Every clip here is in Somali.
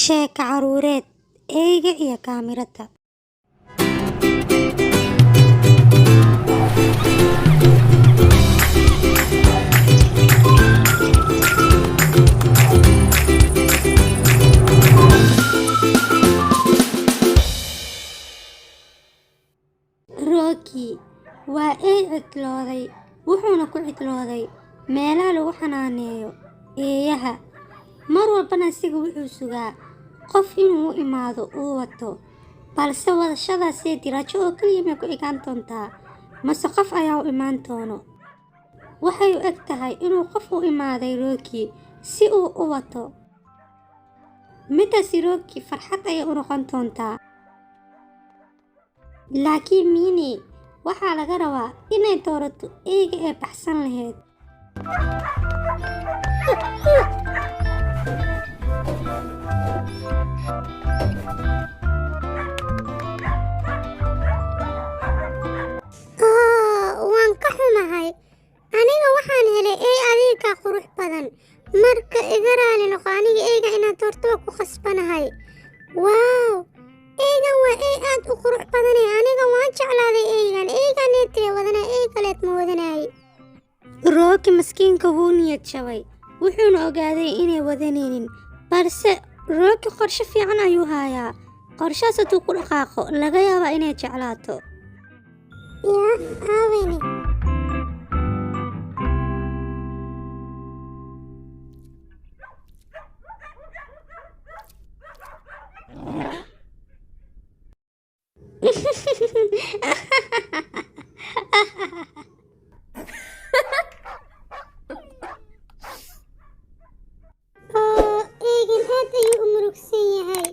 Sheeko caruureed, eeyga iyo kaamirada. Rocky waa eey cidlooday, wuxuuna ku cidlooday meelaha lagu xanaaneeyo eeyaha. Mar walbana asiga wuxuu sugaa qof inuu u imaado uu wato, balse wadashadaasi dirajo oo kaliya may ku ekaan doontaa, mase qof ayaa u imaan doono. Waxay u eg tahay inuu qof u imaaday Rocky si uu u wato. Midaasi Rocky farxad ayay u noqon doontaa. Laakiin Minnie waxaa laga rabaa inay doorato eeyga ee baxsan lahayd. waan ka xumahay. Aniga waxaan helay eey adiga qurux badan. Marka iga raali noqo, aniga eeyga inaad doorto ku khasbanahay. Wow! Eeygan waa eey aad u qurux badan. Aniga waan jeclaaday eeygan. Eeygan intee wadana eey kaleed ma wadanay. Rocky maskiinka wuu niyad jabay, wuxuuna ogaaday inay wadanaynin, balse Rocky qorshe fiican ayuu hayaa. Qorshahaas hadduu ku dhaqaaqo laga yaabaa inay jeclaato. Aaweyne. eegan aad ayuu u murugsan yahay.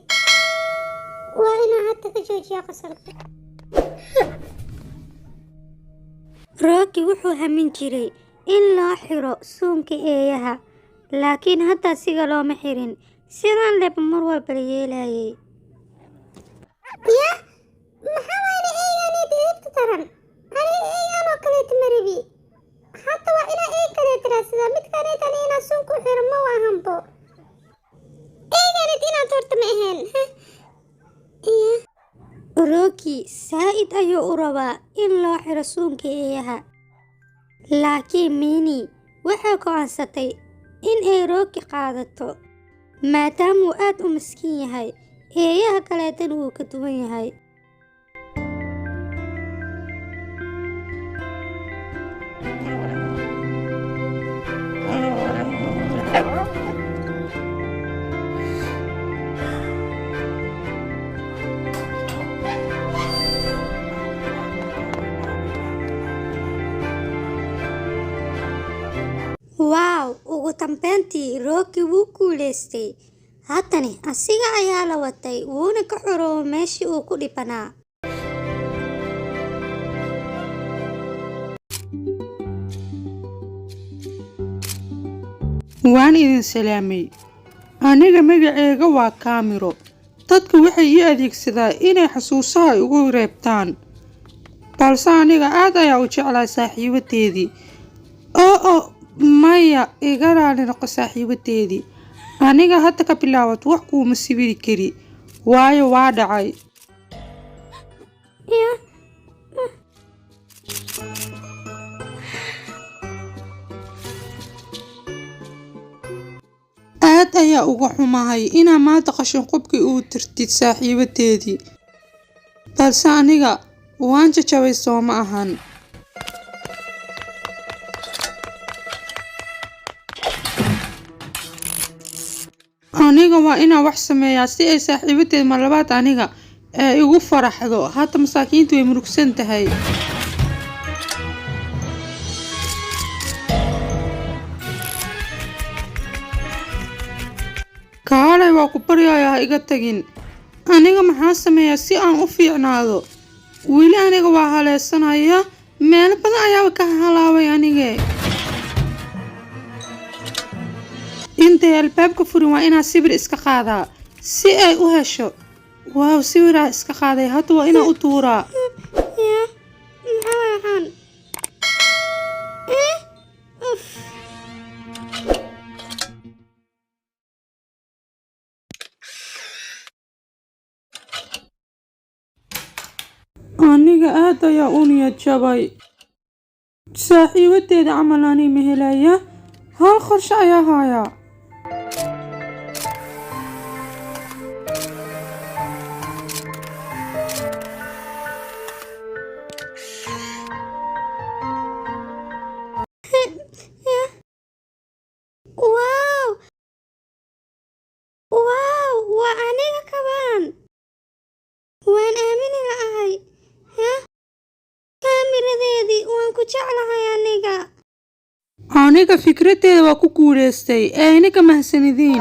waa inuu hadda ka joojiyaa qosolka. Rocky wuxuu hamin jiray in loo xiro suunka eeyaha, laakiin hadda asiga looma xirin. Sidan leba mar walba la yeelayay. maxaa wayna eegan idibta taran? Aniga eegan oo kaleeto ma rabi. Hadda waa inaa eeg kaleeto raadsadaa. mid kaleetan inaa suunka u xiro ma waahanbo. eeganid inaad horta ma ahayn. Rocky saa'id ayuu u rabaa in loo xiro suunka eeyaha, laakiin Minnie waxay go'aansatay in ay Rocky qaadato, maadaama uu aad u miskiin yahay, eeyaha kaleetana wuu ka duwan yahay. Wow, ugu dambeyntii Rocky wuu guuleystay. Haddana asiga ayaa la watay, wuuna ka xoroobay meeshii uu ku dhibanaa. waan idin salaamay. Aniga magacayga waa Kaamiro. Dadku waxay ii adeegsadaan inay xasuusaha igu reebtaan, balse aniga aad ayaa u jeclaa saaxiibadeedii. maya iga raali noqo saaxiibadeedii. Aniga hadda ka bilaawad wax kuuma sibiri kari, waayo waa dhacay. aad ayaa uga xumahay inaa maanta qashin qubkii uu tirtid saaxiibadeedii, balse aniga waan jajabay soo ma ahan. aniga waa inaa wax sameeyaa si ay saaxiibadeed mar labaad aniga ee igu faraxdo. hadda masaakiintu way murugsan tahay. kaalay waa ku baryayaa ha iga tagin. aniga maxaa sameeyaa si aan u fiicnaado? weli aniga waa haleesanaya, meelo badan ayaaba ka halaaway anige. intay albaabka furin waa inaa sawir iska qaadaa si ay u hesho. waaw, sawiraa iska qaaday. hadda waa inaa u tuuraa. aniga aad ayaa u niyad jabay. saaxiibadeeda camal ani ma helaya. hal qorshe ayaa hayaa. Wow! Wow! Waa aniga kabaan. Waan aamini lahay. Kaamiradeedii waan ku jeclahay aniga. aniga fikradeeda waa ku guuleystay. aniga mahsanidiin.